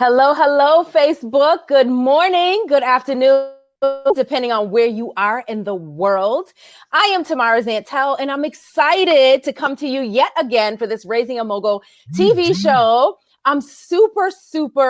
Hello, hello, Facebook. Good morning, good afternoon, depending on where you are in the world. I am Tamara Zantel, and I'm excited to come to you yet again for this Raising a Mogul TV show. I'm super,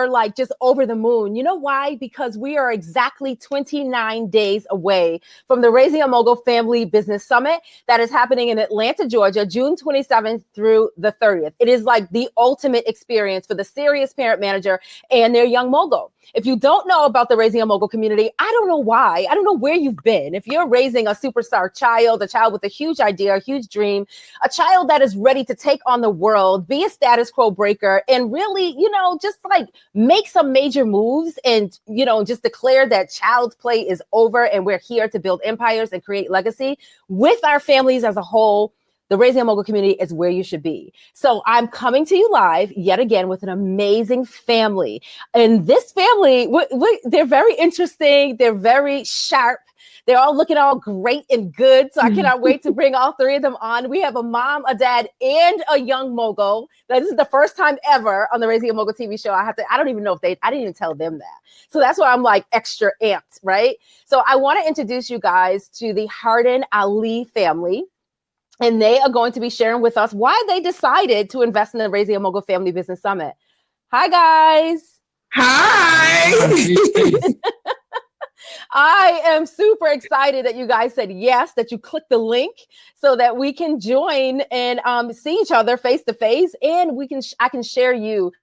like just over the moon. You know why? Because we are exactly 29 days away from the Raising a Mogul Family Business Summit that is happening in Atlanta, Georgia, June 27th through the 30th. It is like the ultimate experience for the serious parent manager and their young mogul. If you don't know about the Raising a Mogul community, I don't know why. I don't know where you've been. If you're raising a superstar child, a child with a huge idea, a huge dream, a child that is ready to take on the world, be a status quo breaker, and really, just like make some major moves and, just declare that child's play is over and we're here to build empires and create legacy with our families as a whole. The Raising a Mogul community is where you should be. So I'm coming to you live yet again with an amazing family. And this family, they're very interesting. They're very sharp. They're all looking all great and good. So I cannot wait to bring all three of them on. We have a mom, a dad, and a young mogul. This is the first time ever on the Raising a Mogul TV show. I don't even know if I didn't even tell them that. So that's why I'm like extra amped, right? So I want to introduce you guys to the Hardin Ali family. And they are going to be sharing with us why they decided to invest in the Raising a Mogul Family Business Summit. Hi, guys. Hi. I am super excited that you guys said yes, that you clicked the link so that we can join and see each other face to face, and I can share you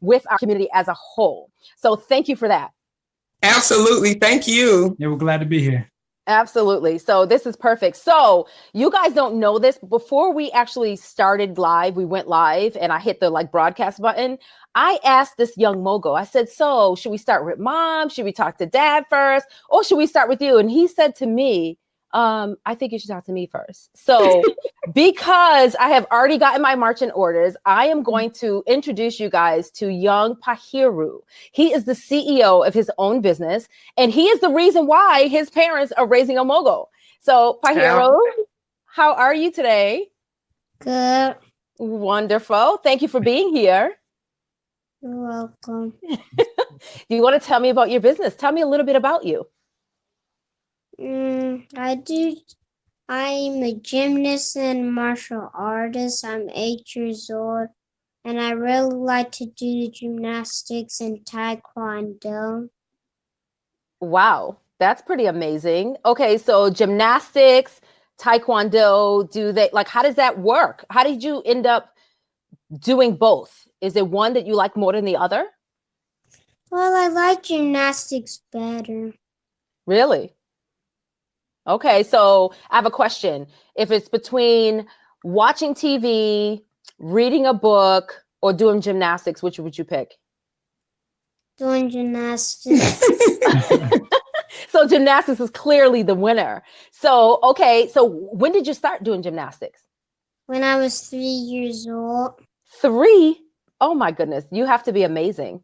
with our community as a whole. So thank you for that. Absolutely. Thank you. Yeah, we're glad to be here. Absolutely. So this is perfect. So you guys don't know this. Before we actually started live, we went live and I hit the broadcast button. I asked this young mogul, I said, so should we start with mom? Should we talk to dad first? Or should we start with you? And he said to me, I think you should talk to me first. So because I have already gotten my marching orders, I am going to introduce you guys to young Pahiru. He is the CEO of his own business, and he is the reason why his parents are raising a mogul. So Pahiru, how are you today? Good. Wonderful. Thank you for being here. You're welcome. Do you want to tell me about your business? Tell me a little bit about you. I'm a gymnast and martial artist. I'm 8 years old, and I really like to do gymnastics and taekwondo. Wow, that's pretty amazing. Okay, so gymnastics, taekwondo, how does that work? How did you end up doing both? Is there one that you like more than the other? Well, I like gymnastics better. Really? Okay, so I have a question. If it's between watching TV, reading a book, or doing gymnastics, which would you pick? Doing gymnastics. So gymnastics is clearly the winner. So, okay, so when did you start doing gymnastics? When I was 3 years old. 3? Oh my goodness, you have to be amazing.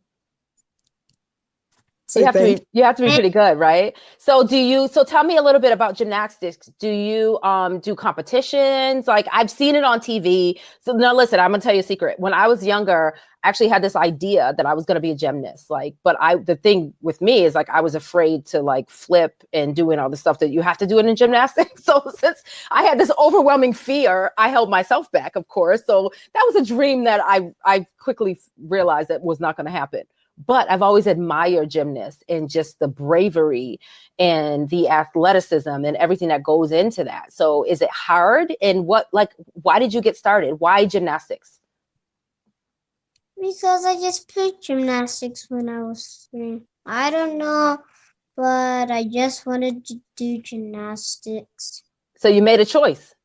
You have to be pretty good, right? So tell me a little bit about gymnastics. Do you do competitions? Like, I've seen it on TV. So now listen, I'm gonna tell you a secret. When I was younger, I actually had this idea that I was gonna be a gymnast. But the thing with me is I was afraid to flip and doing all the stuff that you have to do in gymnastics. So since I had this overwhelming fear, I held myself back, of course. So that was a dream that I quickly realized that was not gonna happen. But I've always admired gymnasts and just the bravery and the athleticism and everything that goes into that. So is it hard? And why did you get started? Why gymnastics? Because I just picked gymnastics when I was 3. I don't know, but I just wanted to do gymnastics. So you made a choice.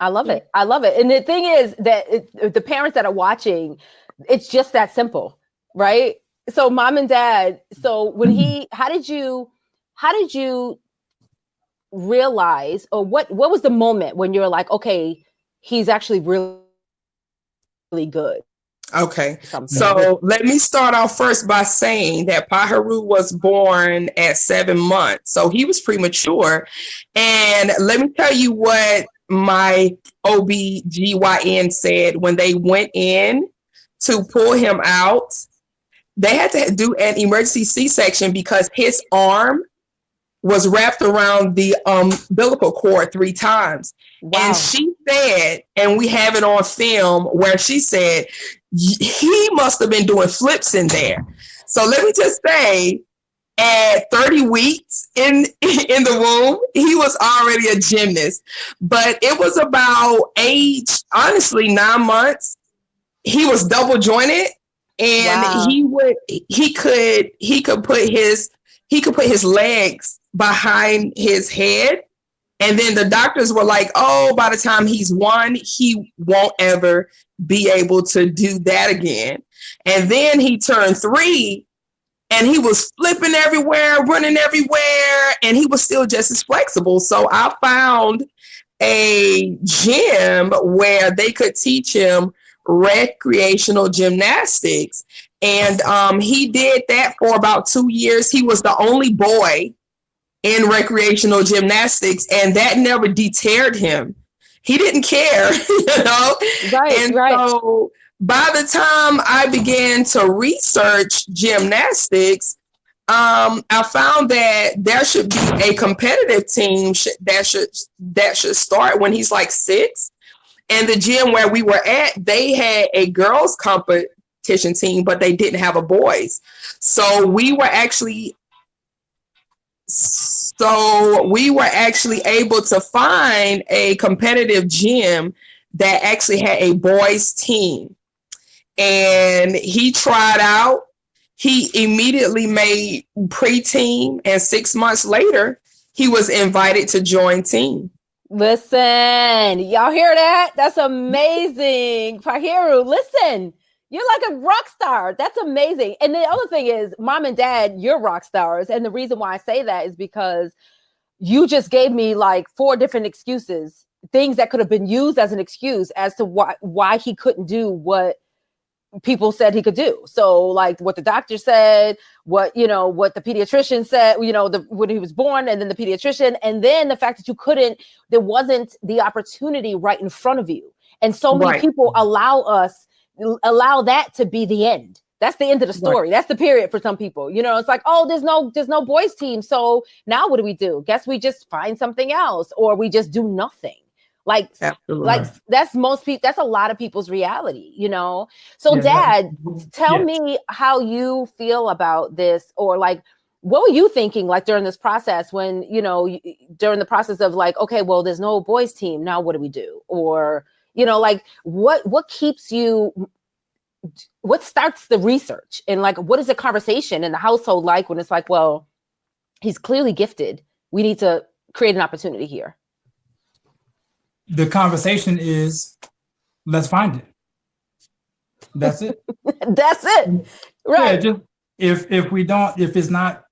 I love it. I love it. And the thing is that the parents that are watching, it's just that simple, right? So mom and dad, so how did you realize, or what was the moment when you're like, okay, he's actually really, really good? Okay. So let me start off first by saying that Pahiru was born at 7 months. So he was premature. And let me tell you what my OBGYN said when they went in to pull him out. They had to do an emergency C-section because his arm was wrapped around the umbilical cord 3 times. Wow. And she said, and we have it on film, where she said he must have been doing flips in there. So let me just say, at 30 weeks in the womb, he was already a gymnast. But it was about age, honestly, 9 months. He was double jointed, and Wow. he could put his legs behind his head. And then the doctors were like, oh, by the time he's 1, he won't ever be able to do that again. And then he turned 3, and he was flipping everywhere, running everywhere, and he was still just as flexible. So I found a gym where they could teach him recreational gymnastics. And he did that for about 2 years. He was the only boy in recreational gymnastics, and that never deterred him. He didn't care, Right, And right. so by the time I began to research gymnastics, I found that there should be a competitive team that should start when he's like 6. And the gym where we were at, they had a girls' competition team, but they didn't have a boys. So we were actually able to find a competitive gym that actually had a boys' team. And he tried out. He immediately made pre-team, and 6 months later, he was invited to join team. Listen, y'all hear that? That's amazing. Pahiru, listen, you're like a rock star. That's amazing. And the other thing is, mom and dad, you're rock stars. And the reason why I say that is because you just gave me like 4 different excuses, things that could have been used as an excuse as to why he couldn't do what people said he could do. So like what the doctor said, what the pediatrician said, when he was born, and then the pediatrician, and then the fact that there wasn't the opportunity right in front of you. And so many people allow that to be the end. That's the end of the story. Right. That's the period for some people. It's like, oh, there's no boys team. So now what do we do? Guess we just find something else, or we just do nothing. Like, absolutely. Like that's most people. That's a lot of people's reality, So, Dad, tell me how you feel about this, or like, what were you thinking like during this process when during the process of like, okay, well, there's no boys team. Now, what do we do? Or like what keeps you? What starts the research, and like, what is the conversation in the household like when it's like, well, he's clearly gifted. We need to create an opportunity here. The conversation is, let's find it. That's it. That's it. Right. Yeah, just if it's not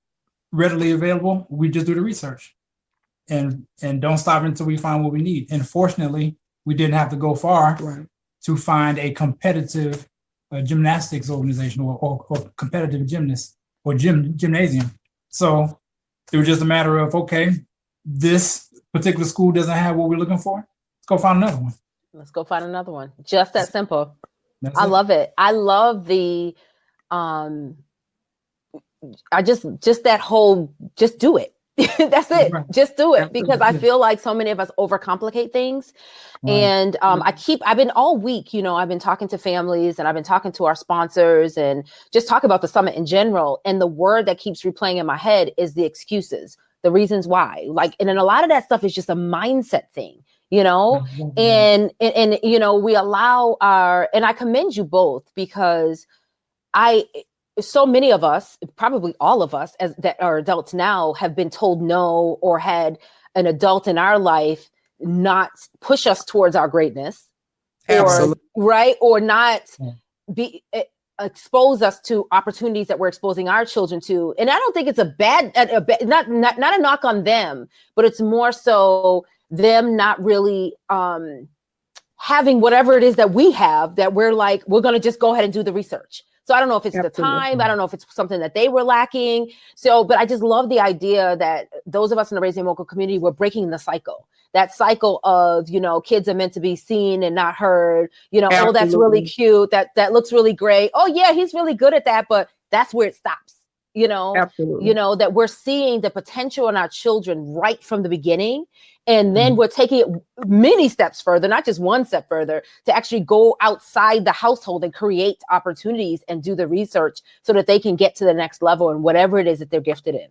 readily available, we just do the research and don't stop until we find what we need. And fortunately, we didn't have to go far to find a competitive gymnastics organization or competitive gymnast or gymnasium. So it was just a matter of, okay, this particular school doesn't have what we're looking for. Let's go find another one. Let's go find another one. Just that simple. I love it. I love the, just that whole, just do it. That's it. Right. Just do it. Because I feel like so many of us overcomplicate things. Right. And I've been all week, I've been talking to families, and I've been talking to our sponsors, and just talking about the summit in general. And the word that keeps replaying in my head is the excuses, the reasons why. Like, and then a lot of that stuff is just a mindset thing. And we allow and I commend you both, because so many of us, probably all of us that are adults now, have been told no, or had an adult in our life not push us towards our greatness. Absolutely. Or not expose us to opportunities that we're exposing our children to. And I don't think it's not a knock on them, but it's more so them not really having whatever it is that we have, that we're like, we're going to just go ahead and do the research. So I don't know if it's the time, I don't know if it's something that they were lacking. So, but I just love the idea that those of us in the Raising Local community, we're breaking the cycle. that cycle of, you know, kids are meant to be seen and not heard, you know, oh, that's really Absolutely. cute. That looks really great. Oh yeah, he's really good at that, but that's where it stops. Absolutely. That we're seeing the potential in our children right from the beginning. And then we're taking it many steps further, not just one step further, to actually go outside the household and create opportunities and do the research so that they can get to the next level in whatever it is that they're gifted in.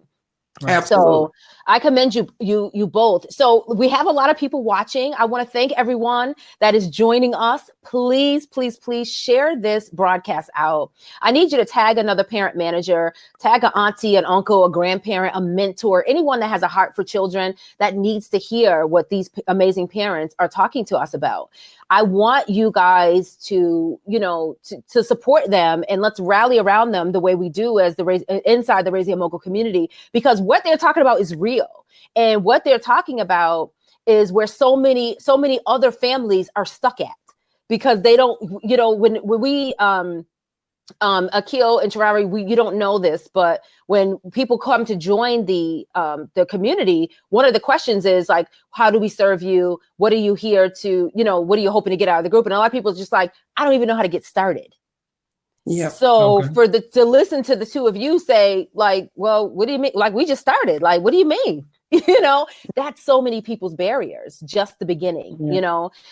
Absolutely. So I commend you both. So we have a lot of people watching. I want to thank everyone that is joining us. Please, please, please share this broadcast out. I need you to tag another parent manager, tag an auntie, an uncle, a grandparent, a mentor, anyone that has a heart for children that needs to hear what these amazing parents are talking to us about. I want you guys to, to support them, and let's rally around them the way we do as inside the Raising a Mogul community, because what they're talking about is real. And what they're talking about is where so many other families are stuck at, because they don't, when we, Akil and Tarari, you don't know this, but when people come to join the community, one of the questions is like, how do we serve you? What are you here to, what are you hoping to get out of the group? And a lot of people are just like, I don't even know how to get started. Yeah. So to listen to the two of you say like, well, what do you mean? Like, we just started. Like, what do you mean? That's so many people's barriers, just the beginning,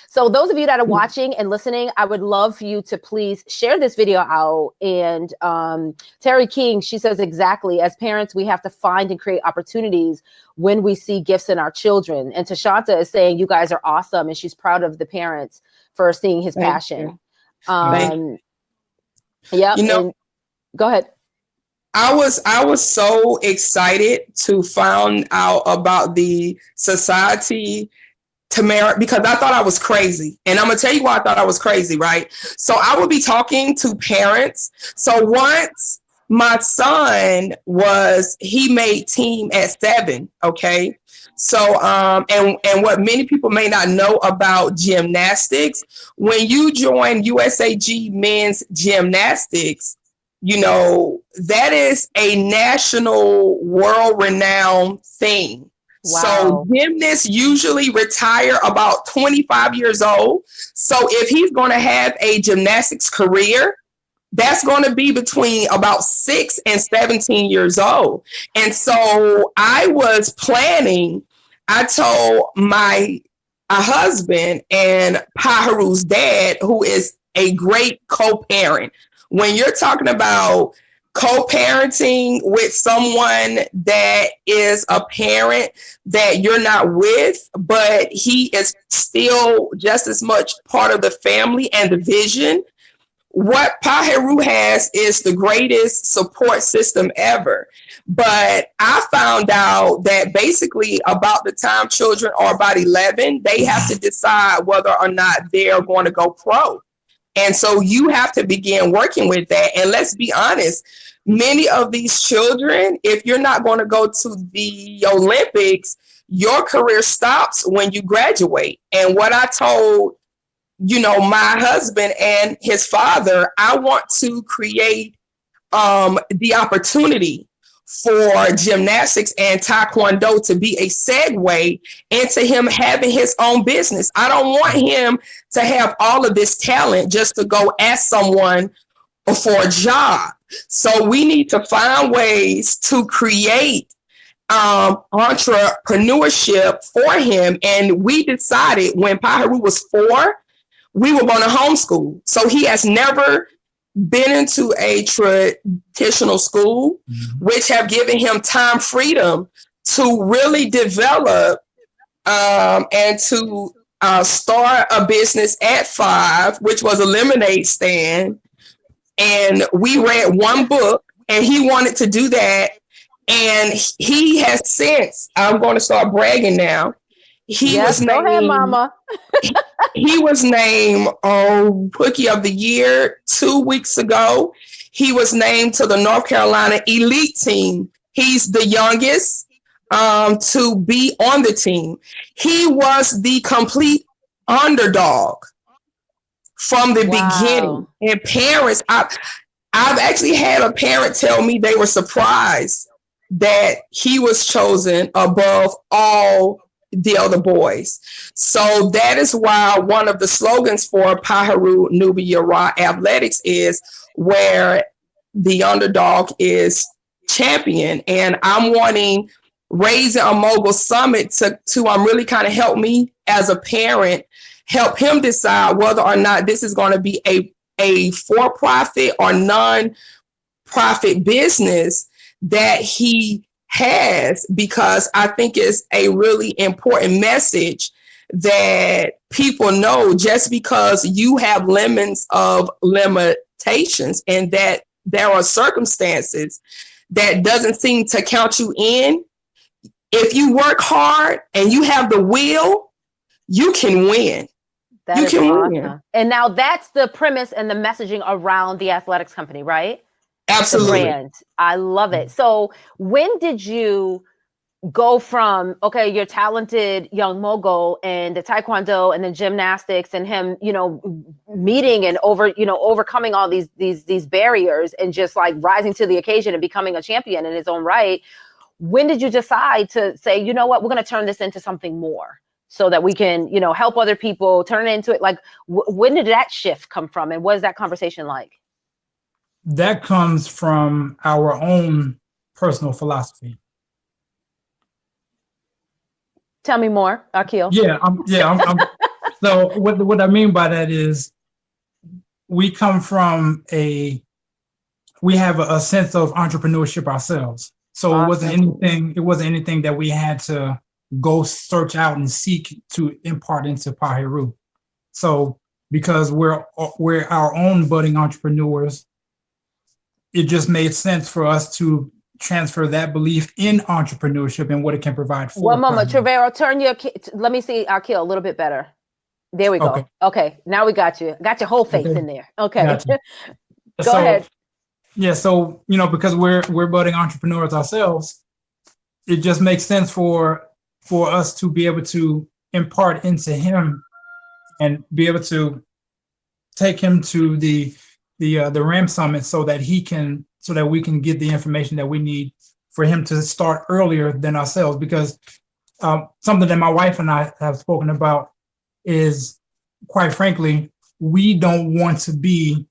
So those of you that are watching and listening, I would love for you to please share this video out. And Terry King, she says, exactly, as parents, we have to find and create opportunities when we see gifts in our children. And Tashanta is saying, you guys are awesome. And she's proud of the parents for seeing his passion. Yeah. Go ahead. I was so excited to find out about the society, Tamara, because I thought I was crazy. And I'm going to tell you why I thought I was crazy, right? So I would be talking to parents. So once my son he made team at 7, okay? So, and what many people may not know about gymnastics, when you join USAG men's gymnastics, that is a national, world-renowned thing. Wow. So gymnasts usually retire about 25 years old. So if he's going to have a gymnastics career, that's going to be between about 6 and 17 years old. And so I was planning, I told my husband and Paharu's dad, who is a great co-parent. When you're talking about co-parenting with someone that is a parent that you're not with, but he is still just as much part of the family and the vision, what Paharu has is the greatest support system ever. But I found out that basically about the time children are about 11, they have to decide whether or not they're going to go pro. And so you have to begin working with that. And let's be honest, many of these children, if you're not going to go to the Olympics, your career stops when you graduate. And what I told, my husband and his father, I want to create the opportunity for gymnastics and taekwondo to be a segue into him having his own business. I don't want him to have all of this talent just to go ask someone for a job. So we need to find ways to create entrepreneurship for him. And we decided when Paharu was 4, we were going to homeschool. So he has never been into a traditional school, which have given him time freedom to really develop and to start a business at 5, which was a lemonade stand. And we read one book, and he wanted to do that. And he has since, I'm going to start bragging now. He was named, go ahead, Mama. He was named Rookie of the Year 2 weeks ago. He was named to the North Carolina Elite Team. He's the youngest to be on the team. He was the complete underdog from the beginning. And parents, I've actually had a parent tell me they were surprised that he was chosen above all the other boys. So that is why one of the slogans for Paharu Nubia Ra Athletics is where the underdog is champion. And I'm wanting Raising a Mogul Summit to really kind of help me as a parent, help him decide whether or not this is going to be a for-profit or non-profit business that he has, because I think it's a really important message that people know just because you have limits of limitations and that there are circumstances that doesn't seem to count you in. If you work hard and you have the will, you can win. That is awesome. And now that's the premise and the messaging around the athletics company, right? Absolutely. The brand. I love it. So when did you go from, okay, you're talented young mogul and the taekwondo and the gymnastics and him, meeting and overcoming all these barriers and just like rising to the occasion and becoming a champion in his own right? When did you decide to say, you know what, we're going to turn this into something more so that we can, help other people, turn it into it? Like, when did that shift come from? And what is that conversation like? That comes from our own personal philosophy. Tell me more, Akil. So what I mean by that is we come from we have a sense of entrepreneurship ourselves. So awesome. It wasn't anything that we had to go search out and seek to impart into Paharu. So because we're our own budding entrepreneurs, it just made sense for us to transfer that belief in entrepreneurship and what it can provide for. One moment, Trevero, turn let me see Akil a little bit better. There we go. Okay, now we got you. Got your whole face in there. Okay. Go ahead. Yeah, so because we're budding entrepreneurs ourselves, it just makes sense for us to be able to impart into him and be able to take him to the RAM Summit so that we can get the information that we need for him to start earlier than ourselves. Because something that my wife and I have spoken about is, quite frankly, we don't want to be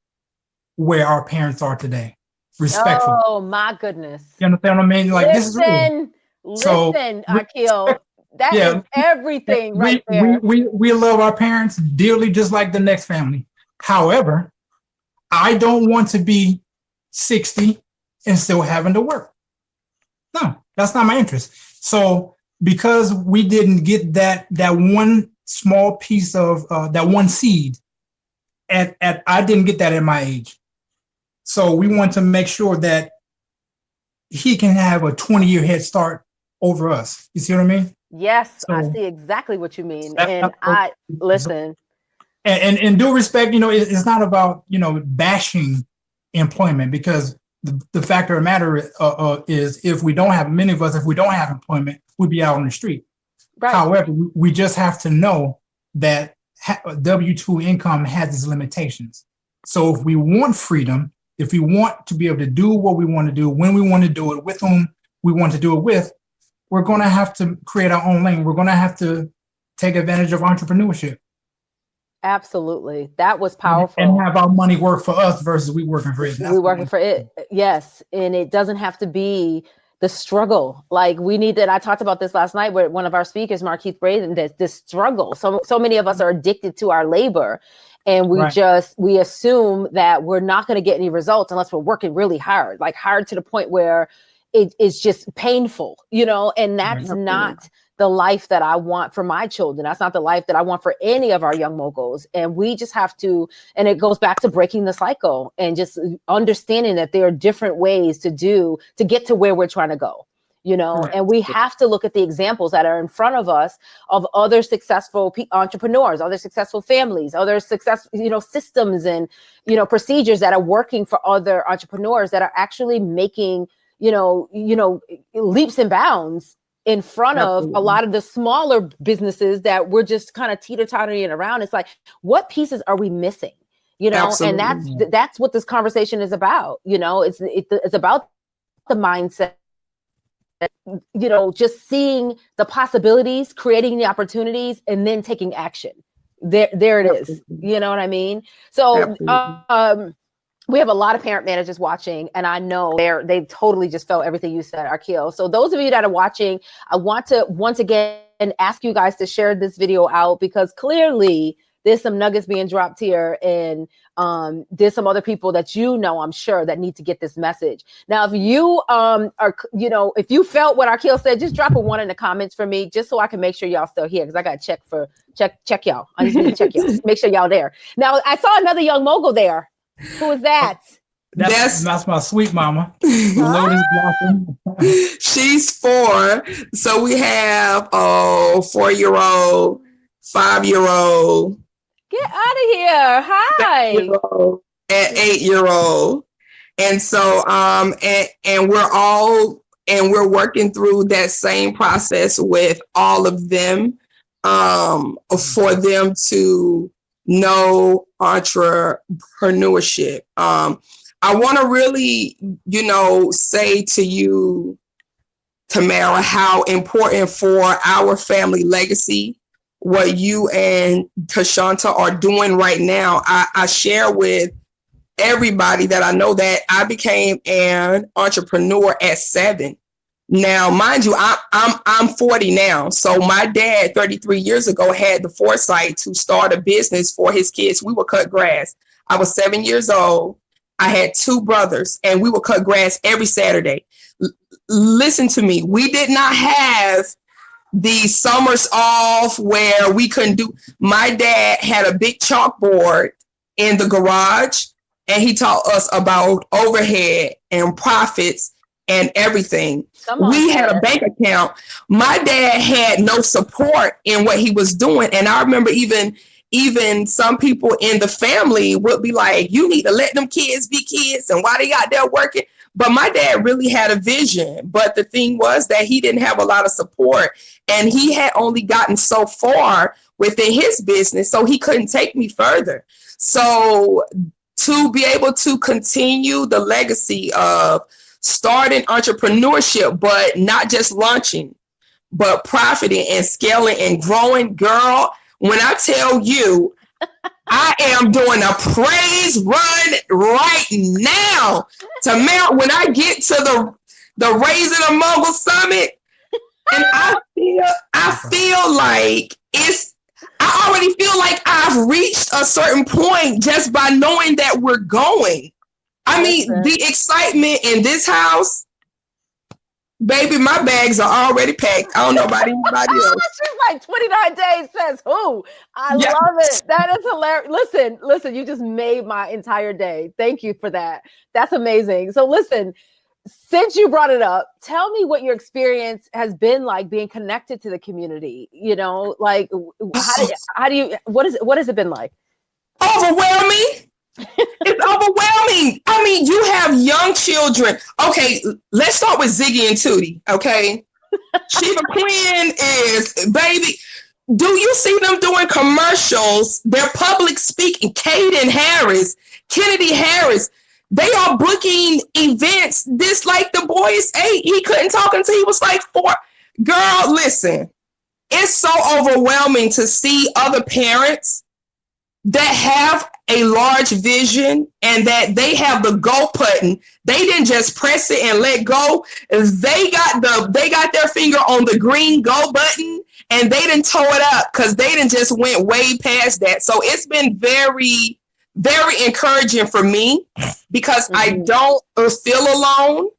where our parents are today. Respectfully. Oh my goodness. You understand what I mean? Like, this is real. Listen, Akil. That is everything right there. We love our parents dearly, just like the next family. However, I don't want to be 60 and still having to work. No, that's not my interest. So because we didn't get that one small piece of that one seed, I didn't get that at my age. So we want to make sure that he can have a 20-year head start over us. You see what I mean? Yes, so, I see exactly what you mean. And I listen. And in due respect, it's not about, bashing employment, because the fact of the matter is if we don't have employment, we'd be out on the street. Right. However, we just have to know that W-2 income has its limitations. So if we want freedom, if we want to be able to do what we want to do, when we want to do it, with whom we want to do it with, we're going to have to create our own lane. We're going to have to take advantage of entrepreneurship. Absolutely. That was powerful. And have our money work for us versus we working for it. We working for it. Yes. And it doesn't have to be the struggle. Like, we need that. I talked about this last night with one of our speakers, Markeith Braden, that this struggle. So many of us are addicted to our labor. And we assume that we're not going to get any results unless we're working really hard, like hard to the point where it is just painful, and that's not the life that I want for my children. That's not the life that I want for any of our young moguls. And we just have to, and it goes back to breaking the cycle and just understanding that there are different ways to get to where we're trying to go. And we have to look at the examples that are in front of us of other successful entrepreneurs, other successful families, other successful, systems and, procedures that are working for other entrepreneurs that are actually making, leaps and bounds in front of a lot of the smaller businesses that we're just kind of teeter-tottering around. It's like, what pieces are we missing? And that's what this conversation is about. It's about the mindset just seeing the possibilities, creating the opportunities, and then taking action. There it is. You know what I mean? So we have a lot of parent managers watching, and I know they've totally just felt everything you said, Arkeel. So those of you that are watching, I want to once again ask you guys to share this video out, because clearly there's some nuggets being dropped here, and there's some other people that I'm sure that need to get this message. Now, if you if you felt what Arkeel said, just drop a 1 in the comments for me, just so I can make sure y'all still here, because I got to check y'all. I just need to check y'all, make sure y'all there. Now, I saw another young mogul there. Who is that? That's my sweet mama. She's 4. So we have 4-year-old, 5-year-old. Get out of here. Hi. And 8-year-old. And so and we're working through that same process with all of them, for them to know entrepreneurship. I want to really, say to you, Tamara, how important for our family legacy, what you and Tashanta are doing right now. I share with everybody that I know that I became an entrepreneur at 7. Now, mind you, I'm 40 now. So my dad, 33 years ago, had the foresight to start a business for his kids. We would cut grass. I was 7 years old. I had 2 brothers, and we would cut grass every Saturday. Listen to me. We did not have the summers off where we couldn't do. My dad had a big chalkboard in the garage, and he taught us about overhead and profits and everything. We had a bank account. My dad had no support in what he was doing. And I remember even some people in the family would be like, you need to let them kids be kids, and why they out there working. But my dad really had a vision. But the thing was that he didn't have a lot of support, and he had only gotten so far within his business, so he couldn't take me further. So to be able to continue the legacy of starting entrepreneurship, but not just launching, but profiting and scaling and growing, girl, when I tell you, I am doing a praise run right now. When I get to the Raising a Mogul Summit, and I feel like I already feel like I've reached a certain point just by knowing that we're going. I mean, the excitement in this house, baby, my bags are already packed. I don't know about anybody else. She's like 29 days says who? I love it. That is hilarious. Listen, you just made my entire day. Thank you for that. That's amazing. So listen, since you brought it up, tell me what your experience has been like being connected to the community. Like what has it been like? Overwhelming. It's overwhelming. I mean, you have young children. Okay, let's start with Ziggy and Tootie. Okay, Shiva Quinn is, baby. Do you see them doing commercials? They're public speaking. Caden Harris, Kennedy Harris. They are booking events. This, like, the boy is 8. He couldn't talk until he was like 4. Girl, listen. It's so overwhelming to see other parents that have a large vision and that they have the go button. They didn't just press it and let go. They got their finger on the green go button, and they didn't toe it up because they didn't just went way past that. So it's been very, very encouraging for me, because I don't feel alone,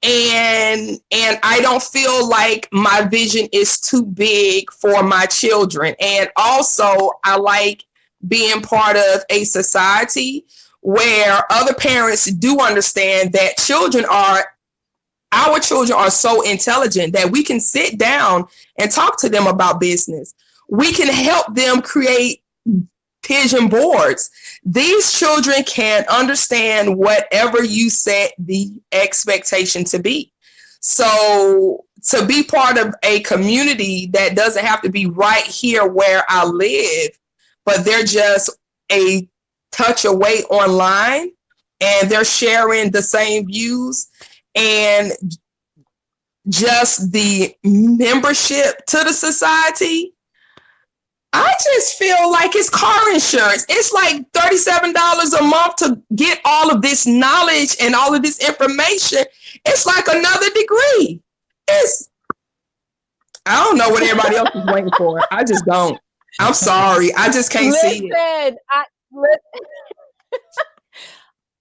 and I don't feel like my vision is too big for my children. And also, I like being part of a society where other parents do understand that our children are so intelligent that we can sit down and talk to them about business. We can help them create vision boards. These children can understand whatever you set the expectation to be. So to be part of a community that doesn't have to be right here where I live, but they're just a touch away online, and they're sharing the same views. And just the membership to the society, I just feel like it's car insurance. It's like $37 a month to get all of this knowledge and all of this information. It's like another degree. I don't know what everybody else is waiting for. I just don't. I'm sorry. I just can't see it.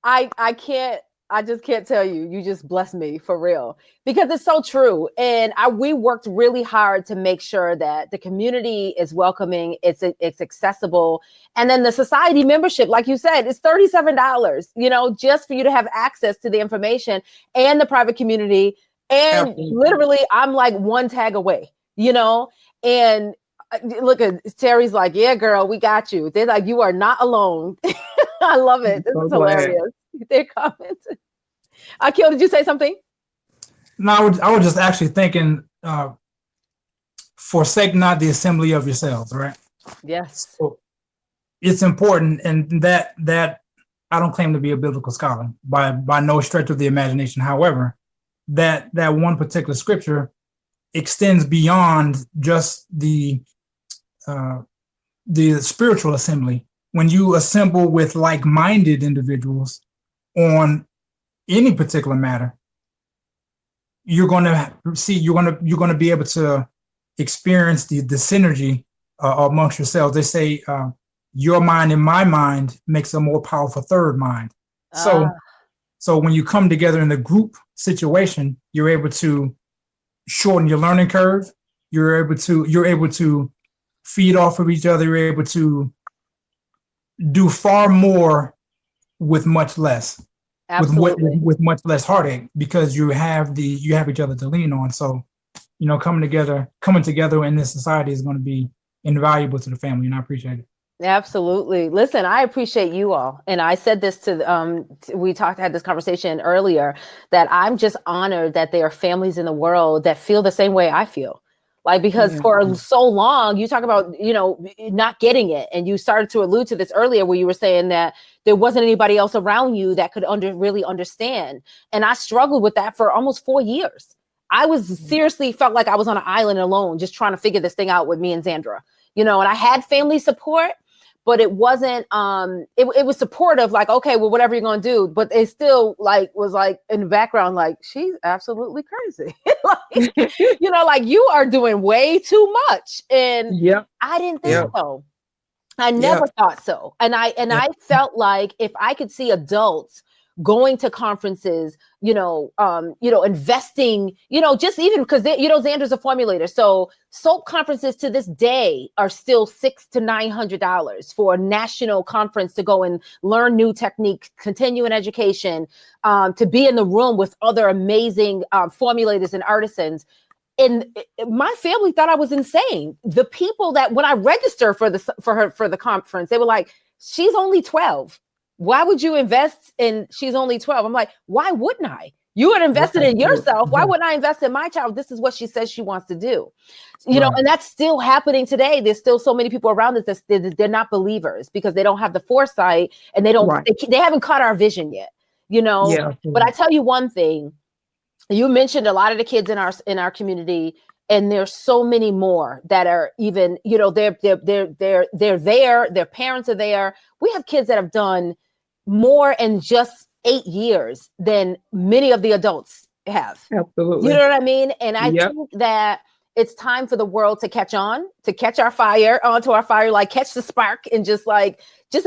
I can't. I just can't tell you. You just bless me for real, because it's so true. And we worked really hard to make sure that the community is welcoming, it's accessible, and then the society membership, like you said, it's $37. Just for you to have access to the information and the private community. And Absolutely. literally, I'm like one tag away. And look at Terry's like, yeah, girl, we got you. They're like, you are not alone. I love it. This is hilarious. They're coming. Akil, did you say something? No, I was just actually thinking, forsake not the assembly of yourselves, right? Yes. So it's important, and that I don't claim to be a biblical scholar by no stretch of the imagination. However, that one particular scripture extends beyond just the spiritual assembly. When you assemble with like-minded individuals on any particular matter, you're going to be able to experience the synergy amongst yourselves. They say your mind and my mind makes a more powerful third mind. So when you come together in the group situation, you're able to shorten your learning curve. You're able to feed off of each other. You're able to do far more with much less. Absolutely. With much less heartache, because you have each other to lean on. So, coming together in this society is going to be invaluable to the family, and I appreciate it. Absolutely. Listen, I appreciate you all. And I said this had this conversation earlier, that I'm just honored that there are families in the world that feel the same way I feel. Like, because for so long, you talk about, not getting it. And you started to allude to this earlier, where you were saying that there wasn't anybody else around you that could really understand. And I struggled with that for almost 4 years. I was seriously felt like I was on an island alone, just trying to figure this thing out with me and Xandra, and I had family support, but it wasn't, it was supportive, like, okay, well, whatever you're going to do. But it still was in the background, like, she's absolutely crazy. Like, you are doing way too much. And I didn't think so. I never thought so. And I felt like if I could see adults going to conferences, investing, just even because Xander's a formulator. So SOAP conferences to this day are still $600 to $900 for a national conference to go and learn new techniques, continuing education, to be in the room with other amazing formulators and artisans. And my family thought I was insane. The people that when I registered for the conference, they were like, she's only 12. Why would you invest in, she's only 12? I'm like, why wouldn't I? You had invested in yourself. Why wouldn't I invest in my child? This is what she says she wants to do. And that's still happening today. There's still so many people around us that they're not believers because they don't have the foresight and they haven't caught our vision yet, But I tell you one thing, you mentioned a lot of the kids in our community, and there's so many more that are even, they're there, their parents are there. We have kids that have done more in just 8 years than many of the adults have. Absolutely. You know what I mean? And I think that it's time for the world to catch on, to catch our fire, onto our fire, like catch the spark and just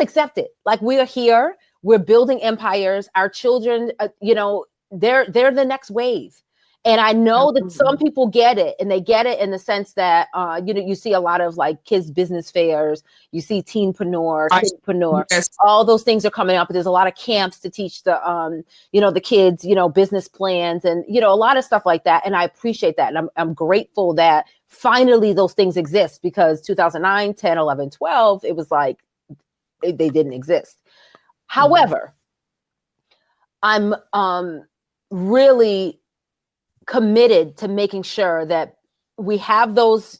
accept it. Like, we are here, we're building empires. Our children, they're the next wave. And I know that some people get it, and they get it in the sense that, you see a lot of like kids business fairs, you see teenpreneur, kidpreneur, all those things are coming up. But there's a lot of camps to teach the, the kids, business plans and, a lot of stuff like that. And I appreciate that. And I'm grateful that finally those things exist, because 2009, 10, 11, 12, it was like, they didn't exist. However, I'm really committed to making sure that we have those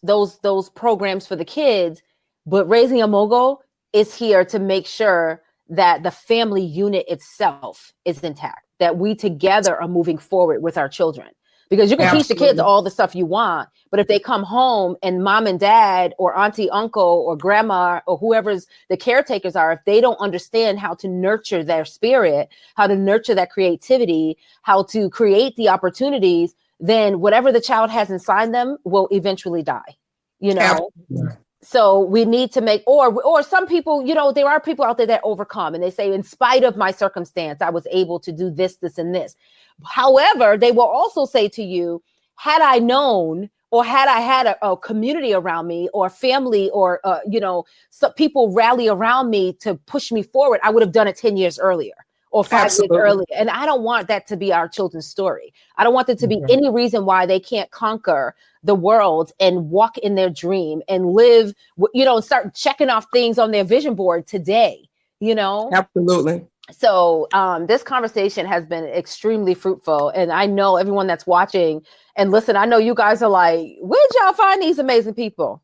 programs for the kids, but Raising a Mogul is here to make sure that the family unit itself is intact, that we together are moving forward with our children. because you can teach the kids Absolutely. all the stuff you want, but if they come home and mom and dad or auntie, uncle, or grandma, or whoever's the caretakers are, if they don't understand how to nurture their spirit, how to nurture that creativity, how to create the opportunities, then whatever the child has inside them will eventually die, you know? Absolutely. So we need to make, or some people, you know, there are people out there that overcome and they say, in spite of my circumstance, I was able to do this, this, and this. However, they will also say to you, had I known, or had I had a community around me, or family, or, you know, some people rally around me to push me forward, I would have done it 10 years earlier or 5 Absolutely. years earlier. And I don't want that to be our children's story. I don't want there to be any reason why they can't conquer the world and walk in their dream and live, you know, start checking off things on their vision board today, you know? Absolutely. So this conversation has been extremely fruitful. And I know everyone that's watching and listen, I know you guys are like, where'd y'all find these amazing people?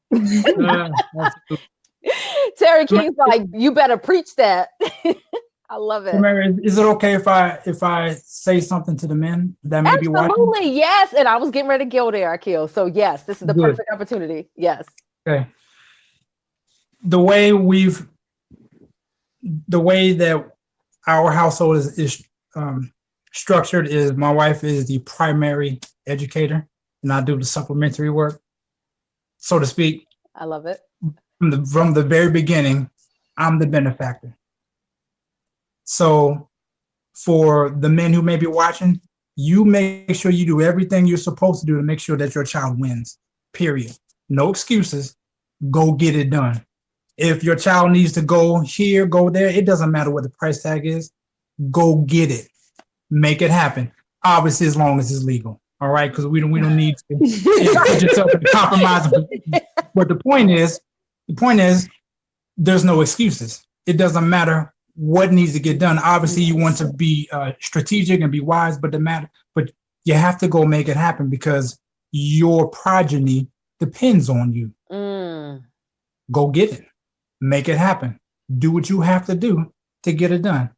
Terry King's like, you better preach that. I love it. Mary, is it okay if I say something to the men that may be watching? Absolutely, yes. And I was getting ready to go there, Akil. So yes, this is the perfect opportunity. Yes. Okay. The way that our household is structured is my wife is the primary educator and I do the supplementary work, so to speak. I love it. From the very beginning, I'm the benefactor. So for the men who may be watching, you make sure you do everything you're supposed to do to make sure that your child wins, period. No excuses. Go get it done. If your child needs to go here, go there, it doesn't matter what the price tag is. Go get it. Make it happen. Obviously, as long as it's legal. All right, because we don't need to put yourself in a compromise. But the point is, there's no excuses. It doesn't matter what needs to get done. Obviously, you want to be strategic and be wise, but you have to go make it happen because your progeny depends on you. Go get it. Make it happen. Do what you have to do to get it done.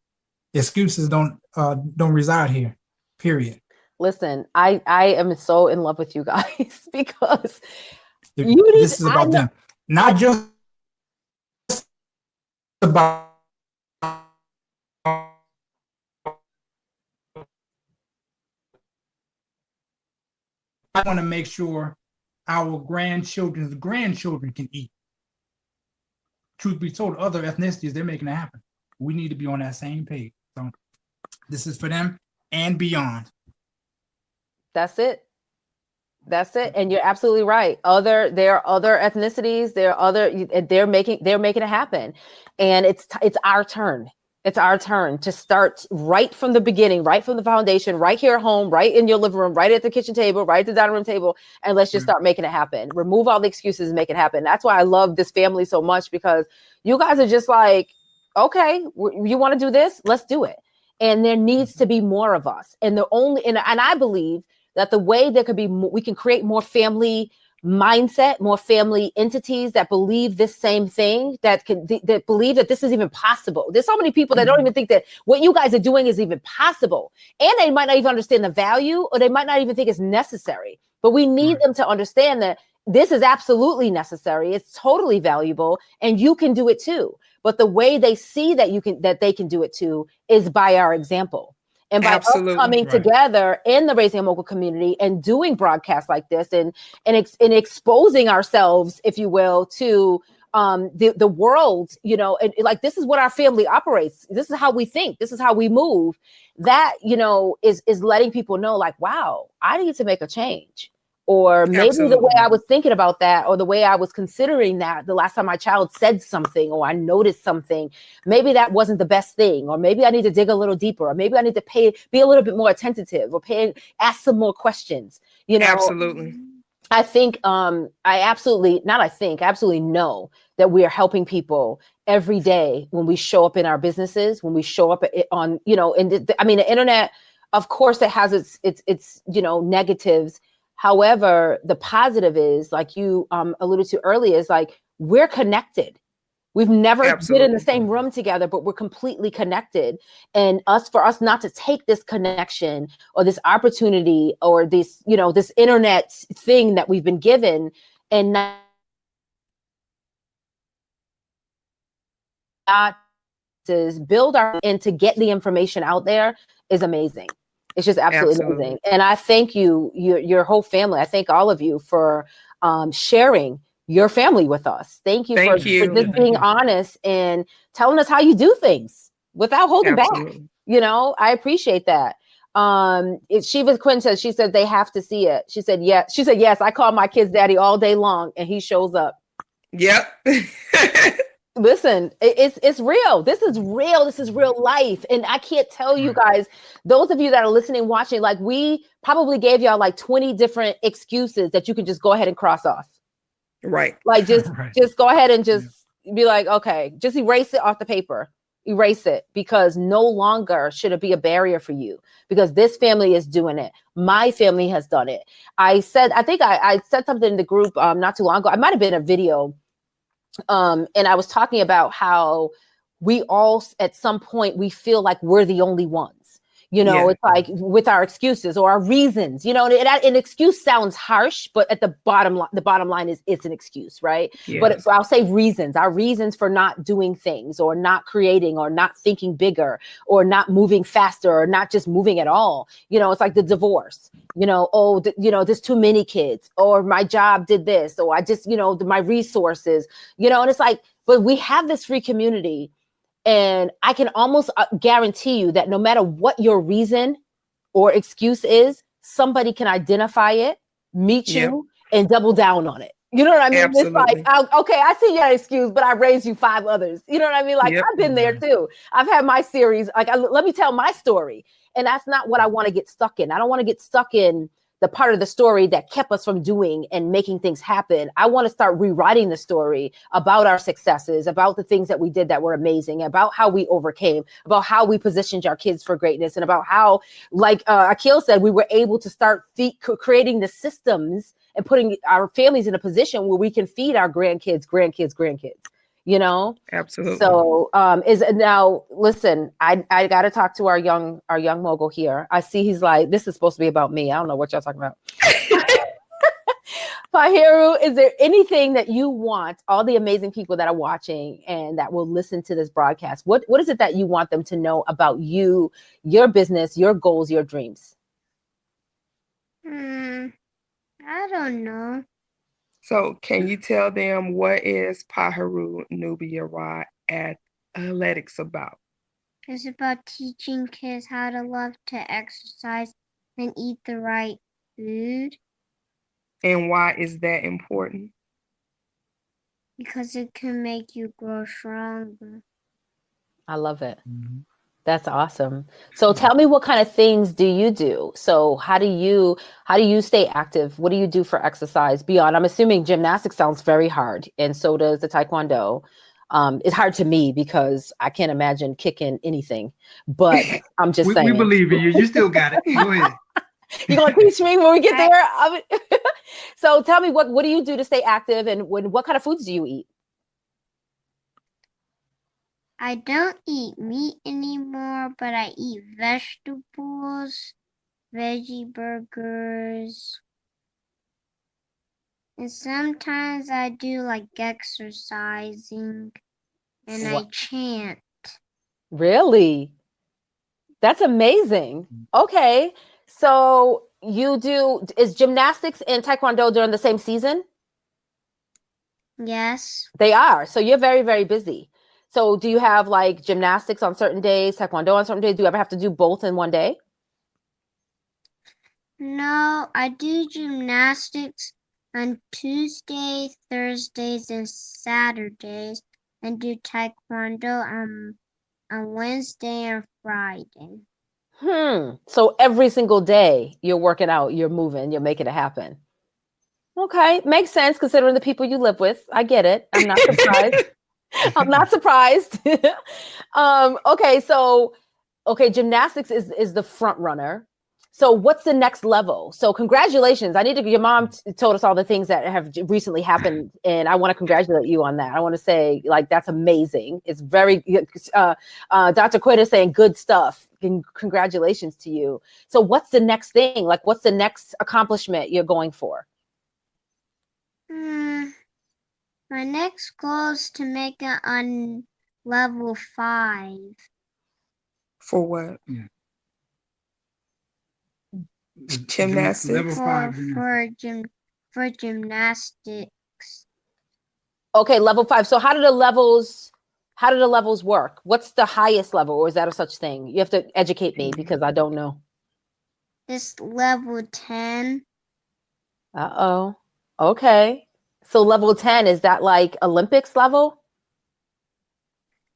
Excuses don't reside here. Period. Listen, I am so in love with you guys because this is about them, not just about. I want to make sure our grandchildren's grandchildren can eat. Truth be told, other ethnicities, they're making it happen. We need to be on that same page. So this is for them and beyond. That's it. And you're absolutely right. There are other ethnicities, they're making it happen. And it's our turn. It's our turn to start right from the beginning, right from the foundation, right here at home, right in your living room, right at the kitchen table, right at the dining room table. And let's just start making it happen. Remove all the excuses and make it happen. That's why I love this family so much, because you guys are just like, okay, you want to do this? Let's do it. And there needs to be more of us. And I believe that the way there could be more, we can create more family mindset, more family entities that believe this same thing, that believe that this is even possible. There's so many people that don't even think that what you guys are doing is even possible. And they might not even understand the value, or they might not even think it's necessary. But we need them to understand that this is absolutely necessary. It's totally valuable, and you can do it too. But the way they see that they can do it too is by our example. And by us coming together in the Raising a Mogul community and doing broadcasts like this and exposing ourselves, if you will, to the world, you know, and like, this is what our family operates. This is how we think. This is how we move. That, you know, is letting people know, like, wow, I need to make a change. Or maybe the way I was thinking about that, or the way I was considering that the last time my child said something, or I noticed something, maybe that wasn't the best thing, or maybe I need to dig a little deeper, or maybe I need to be a little bit more attentive, or ask some more questions. You know, absolutely. I think I absolutely know that we are helping people every day when we show up in our businesses, when we show up on, you know, the internet, of course, it has its you know, negatives. However, the positive is, like you alluded to earlier, is like, we're connected. We've never been in the Absolutely. same room together, but we're completely connected. And for us not to take this connection or this opportunity or this, this internet thing that we've been given and not to build and to get the information out there is amazing. It's just absolutely amazing. And I thank your whole family. I thank all of you for sharing your family with us. Thank you for just being honest and telling us how you do things without holding back. I appreciate that. Shiva Quinn says, she said they have to see it. She said, yeah. She said, yes, I call my kids daddy all day long and he shows up. Yep. Listen, it's real. This is real. This is real life. And I can't tell you guys, those of you that are listening, watching, like we probably gave y'all like 20 different excuses that you can just go ahead and cross off. Right. Like just go ahead and just be like, okay, just erase it off the paper. Erase it, because no longer should it be a barrier for you, because this family is doing it. My family has done it. I think I said something in the group not too long ago. I might have been a video. And I was talking about how we all, at some point, we feel like we're the only ones. It's like with our excuses or our reasons, an excuse sounds harsh, but at the bottom line is it's an excuse, right? Yes. But I'll say reasons, our reasons for not doing things or not creating or not thinking bigger or not moving faster or not just moving at all. It's like the divorce, there's too many kids, or my job did this, or I just, my resources, and it's like, but we have this free community. And I can almost guarantee you that no matter what your reason or excuse is, somebody can identify it, meet you, and double down on it. You know what I mean? Absolutely. It's like, okay, I see your excuse, but I raised you 5 others. You know what I mean? Like, I've been there too. I've had my series. Like, let me tell my story. And that's not what I want to get stuck in. I don't want to get stuck in the part of the story that kept us from doing and making things happen. I want to start rewriting the story about our successes, about the things that we did that were amazing, about how we overcame, about how we positioned our kids for greatness, and about how, like Akil said, we were able to start creating the systems and putting our families in a position where we can feed our grandkids. Absolutely. So now listen, I got to talk to our young mogul here. I see he's like, this is supposed to be about me. I don't know what y'all talking about. Pahiru, is there anything that you want all the amazing people that are watching and that will listen to this broadcast? What is it that you want them to know about you, your business, your goals, your dreams? I don't know. So can you tell them what is Pahiru Nubia Rod Athletics about? It's about teaching kids how to love to exercise and eat the right food. And why is that important? Because it can make you grow stronger. I love it. Mm-hmm. That's awesome. So tell me, what kind of things do you do? So how do you stay active? What do you do for exercise beyond? I'm assuming gymnastics sounds very hard, and so does the Taekwondo. It's hard to me because I can't imagine kicking anything, but I'm just saying. We believe in you. You still got it. Go ahead. You're going to teach me when we get there? So tell me, what do you do to stay active, and what kind of foods do you eat? I don't eat meat anymore, but I eat vegetables, veggie burgers, and sometimes I do like exercising, and I chant. Really? That's amazing. Okay. So is gymnastics and Taekwondo during the same season? Yes. They are. So you're very, very busy. So do you have like gymnastics on certain days, Taekwondo on certain days? Do you ever have to do both in one day? No, I do gymnastics on Tuesdays, Thursdays, and Saturdays, and do Taekwondo on Wednesday and Friday. So every single day you're working out, you're moving, you're making it happen. Okay. Makes sense considering the people you live with. I get it. I'm not surprised. I'm not surprised. Okay. So, gymnastics is the front runner. So what's the next level? So congratulations. I need to, your mom told us all the things that have recently happened, and I want to congratulate you on that. I want to say, like, that's amazing. It's very, Dr. Quinn is saying good stuff. Congratulations to you. So what's the next thing? Like, what's the next accomplishment you're going for? My next goal is to make it on level 5. For what? Yeah. Gymnastics? Level 5. For gymnastics. Okay, level 5. So how do the levels work? What's the highest level, or is that a such thing? You have to educate me because I don't know. This level 10. Uh-oh. Okay. So level 10, is that like Olympics level?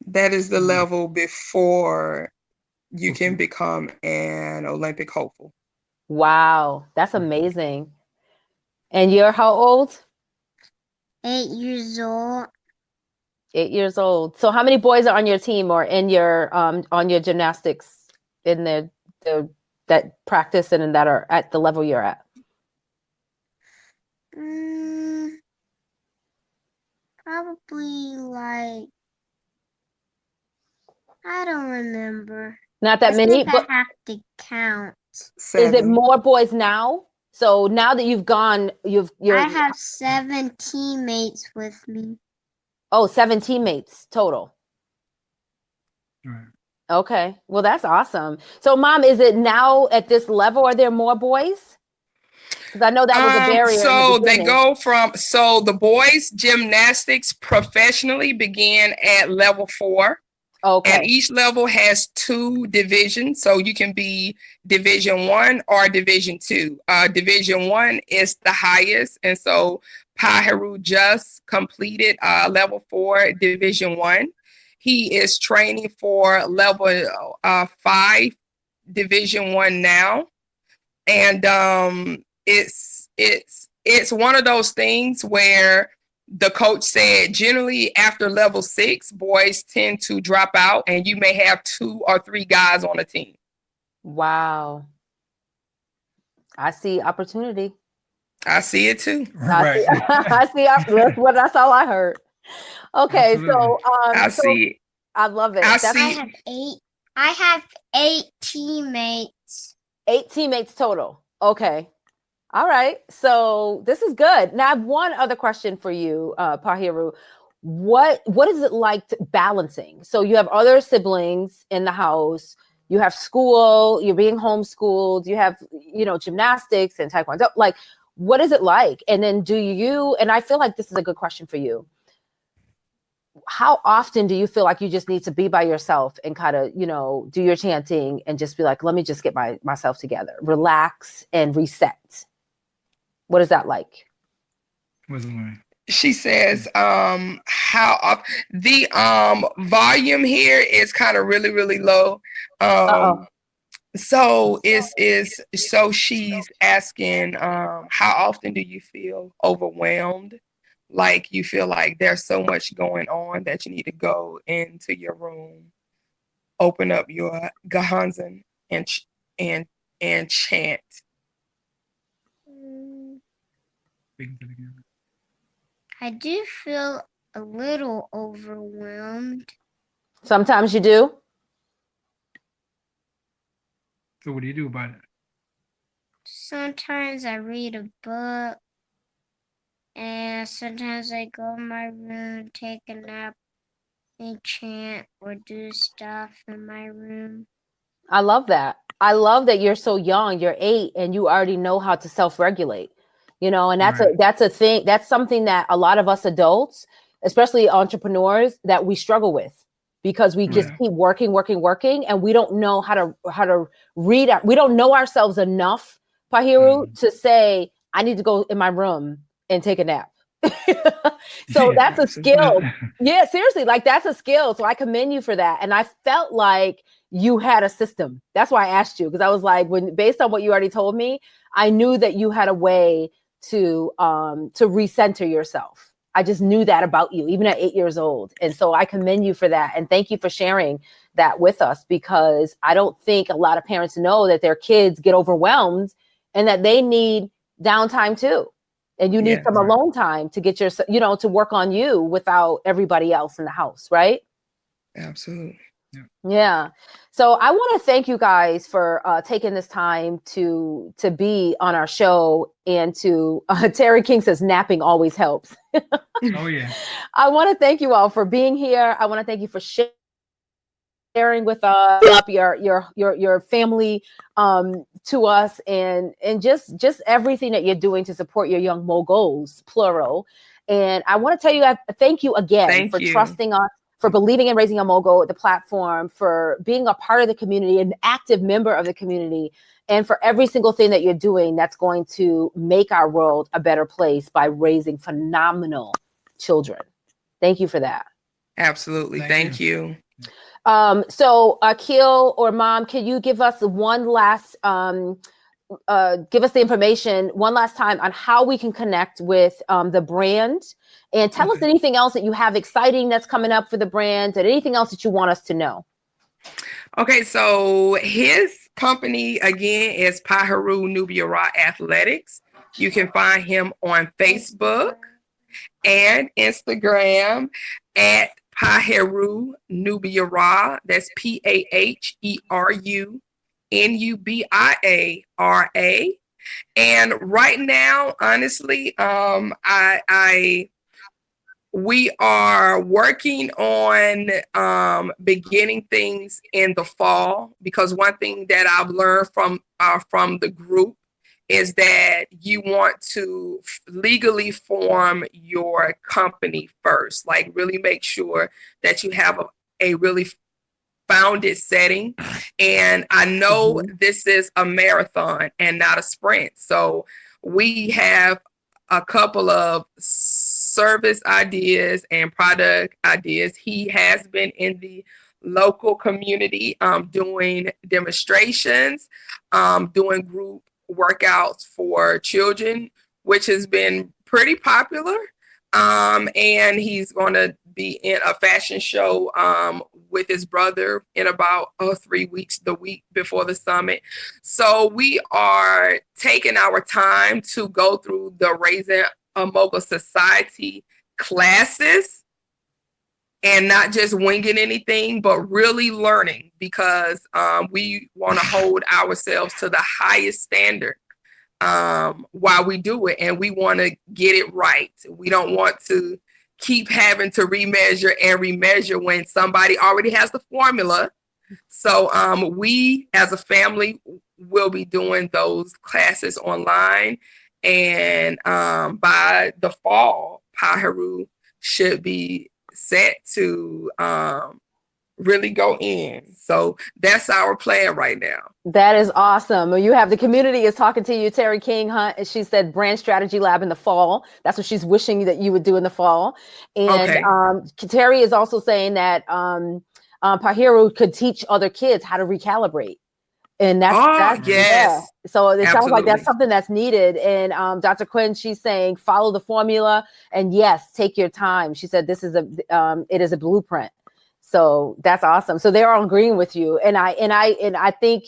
That is the level before you can become an Olympic hopeful. Wow, that's amazing. And you're how old? 8 years old. 8 years old. So how many boys are on your team or in your on your gymnastics in the that practice and that are at the level you're at? Probably like, I don't remember. Not that many, think but I have to count. 7. is it more boys now? So now that you've gone, you're I have 7 teammates with me. oh, 7 teammates total. Right. Okay. Well, that's awesome. So mom, is it now at this level? Are there more boys? Because I know that was a barrier. So in the they beginning. go from, so the boys gymnastics professionally began at level 4. Okay. And each level has 2 divisions. So you can be division 1 or division 2. Division 1 is the highest. And so Pahiru just completed level 4 division 1. He is training for level 5 division 1 now. And it's one of those things where the coach said generally after level 6, boys tend to drop out and you may have 2 or 3 guys on a team. Wow. I see opportunity. I see it too. Right. I see. That's all I heard. Okay. Absolutely. So, I see it. I love it. I That's see. I have 8 teammates. 8 teammates total. Okay. All right. So this is good. Now I have one other question for you, Pahiru. What is it like balancing? So you have other siblings in the house, you have school, you're being homeschooled, you have, gymnastics and taekwondo. Like, what is it like? And then and I feel like this is a good question for you. How often do you feel like you just need to be by yourself and kind of, do your chanting and just be like, let me just get myself together, relax and reset? What is that like? What's it like? She says, how the volume here is kind of really, really low. So so she's asking, how often do you feel overwhelmed? Like you feel like there's so much going on that you need to go into your room, open up your gahanzan and chant. I do feel a little overwhelmed. Sometimes you do. So what do you do about it? Sometimes I read a book, and sometimes I go in my room, take a nap, and chant or do stuff in my room. I love that. I love that you're so young. You're 8 and you already know how to self-regulate. And that's a thing. That's something that a lot of us adults, especially entrepreneurs, that we struggle with because we just keep working, and we don't know how to read. We don't know ourselves enough, Pahiru, to say, I need to go in my room and take a nap. So that's a skill. Yeah, seriously, like that's a skill. So I commend you for that. And I felt like you had a system. That's why I asked you, because I was like, based on what you already told me, I knew that you had a way to recenter yourself. I just knew that about you, even at 8 years old. And so I commend you for that. And thank you for sharing that with us, because I don't think a lot of parents know that their kids get overwhelmed and that they need downtime too. And you need some alone time to get to work on you without everybody else in the house, right? Absolutely. Yeah. So I want to thank you guys for taking this time to be on our show, and to Terry King says napping always helps. Oh yeah. I want to thank you all for being here. I want to thank you for sharing with us your family to us, and just everything that you're doing to support your young moguls, plural. And I want to tell you, thank you again for trusting us, for believing in Raising a Mogul, the platform, for being a part of the community, an active member of the community, and for every single thing that you're doing that's going to make our world a better place by raising phenomenal children. Thank you for that. Absolutely. Thank you. So Akil or Mom, can you give us one last give us the information one last time on how we can connect with the brand, and tell us anything else that you have exciting that's coming up for the brand, and anything else that you want us to know. Okay, so his company again is Paharu Nubia Ra Athletics. You can find him on Facebook and Instagram at Paheru Nubia Ra. That's PAHERU NUBIARA. And right now, honestly, we are working on beginning things in the fall, because one thing that I've learned from the group is that you want to legally form your company first. Like, really make sure that you have a really founded setting. And I know this is a marathon and not a sprint. So we have a couple of service ideas and product ideas. He has been in the local community doing demonstrations, doing group workouts for children, which has been pretty popular. And he's going to be in a fashion show with his brother in about 3 weeks, the week before the summit. So we are taking our time to go through the Raising a Mogul Society classes, and not just winging anything, but really learning, because we want to hold ourselves to the highest standard while we do it, and we want to get it right. We don't want to keep having to remeasure when somebody already has the formula. So we as a family will be doing those classes online, and by the fall, Paharu should be set to really go in. So that's our plan right now. That is awesome. You have the community is talking to you, Terry King Hunt, and she said brand strategy lab in the fall. That's what she's wishing that you would do in the fall. And Terry is also saying that Pahiru could teach other kids how to recalibrate. And that's yes. Yeah. So it sounds like Absolutely. that's something that's needed. And Dr. Quinn, she's saying follow the formula, and yes, take your time. She said this is it is a blueprint. So that's awesome. So they're all agreeing with you. And I think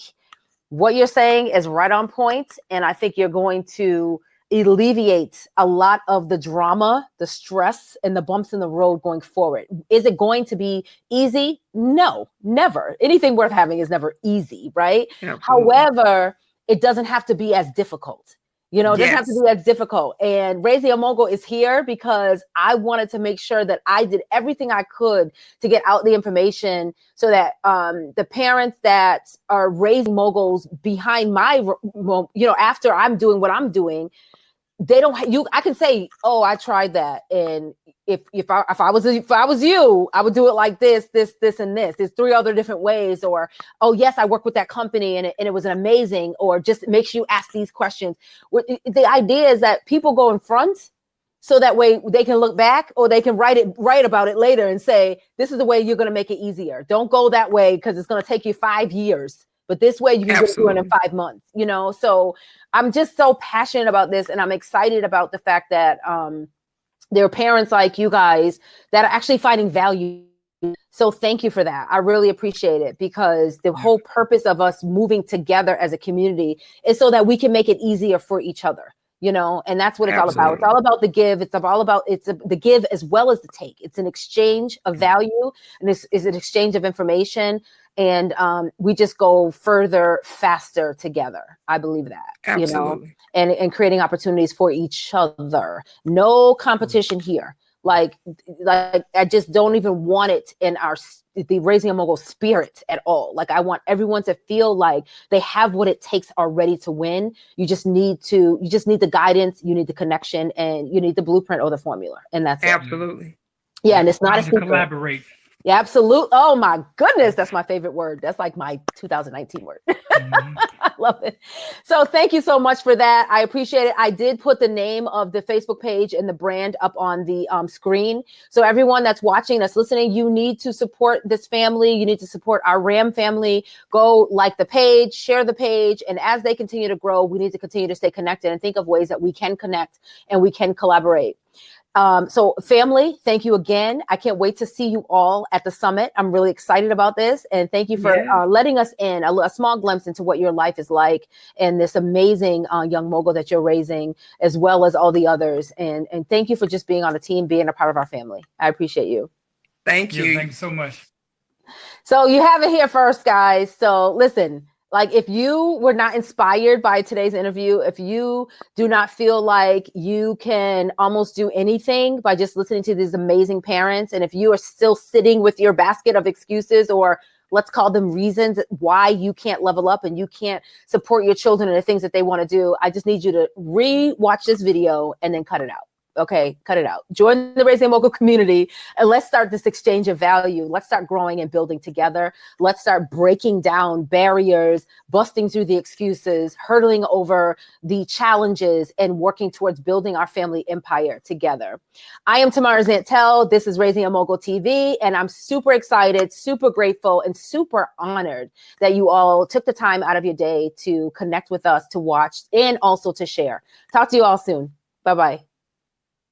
what you're saying is right on point. And I think you're going to alleviate a lot of the drama, the stress, and the bumps in the road going forward. Is it going to be easy? No, never. Anything worth having is never easy, right? Absolutely. However, it doesn't have to be as difficult. It doesn't have to be as difficult. And Raising a Mogul is here because I wanted to make sure that I did everything I could to get out the information so that the parents that are raising moguls behind my, after I'm doing what I'm doing, they don't. I can say, "Oh, I tried that," and if I was you, I would do it like this, and this. There's 3 other different ways, or oh yes, I work with that company and it was an amazing, or just makes you ask these questions. The idea is that people go in front, so that way they can look back, or they can write about it later and say, "This is the way you're going to make it easier. Don't go that way because it's going to take you 5 years." But this way you can get through it in 5 months, So I'm just so passionate about this, and I'm excited about the fact that there are parents like you guys that are actually finding value. So thank you for that. I really appreciate it, because the whole purpose of us moving together as a community is so that we can make it easier for each other, you know, and that's what it's all about. It's all about the give. It's all about the give as well as the take. It's an exchange of value, and this is an exchange of information. And we just go further, faster together. I believe that, Absolutely. you know, and creating opportunities for each other. No competition here. Like I just don't even want it in the Raising a Mogul spirit at all. Like, I want everyone to feel like they have what it takes already to win. You just need the guidance, you need the connection, and you need the blueprint or the formula. And that's Absolutely. it. Yeah, and it's not a secret. Collaborate. Yeah, absolutely. Oh my goodness, that's my favorite word. That's like my 2019 word. I love it. So thank you so much for that. I appreciate it. I did put the name of the Facebook page and the brand up on the screen. So everyone that's watching, that's listening, you need to support this family. You need to support our RAM family. Go like the page, share the page. And as they continue to grow, we need to continue to stay connected and think of ways that we can connect and we can collaborate. So family, thank you again. I can't wait to see you all at the summit. I'm really excited about this. And thank you for letting us in a small glimpse into what your life is like and this amazing young mogul that you're raising, as well as all the others. And thank you for just being on the team, being a part of our family. I appreciate you. Thank you. Thanks so much. So you have it here first, guys. So listen. Like, if you were not inspired by today's interview, if you do not feel like you can almost do anything by just listening to these amazing parents, and if you are still sitting with your basket of excuses, or let's call them reasons why you can't level up and you can't support your children and the things that they want to do, I just need you to re-watch this video and then cut it out. Okay, cut it out. Join the Raising a Mogul community and let's start this exchange of value. Let's start growing and building together. Let's start breaking down barriers, busting through the excuses, hurdling over the challenges, and working towards building our family empire together. I am Tamara Zantel. This is Raising a Mogul TV, and I'm super excited, super grateful, and super honored that you all took the time out of your day to connect with us, to watch, and also to share. Talk to you all soon. Bye-bye.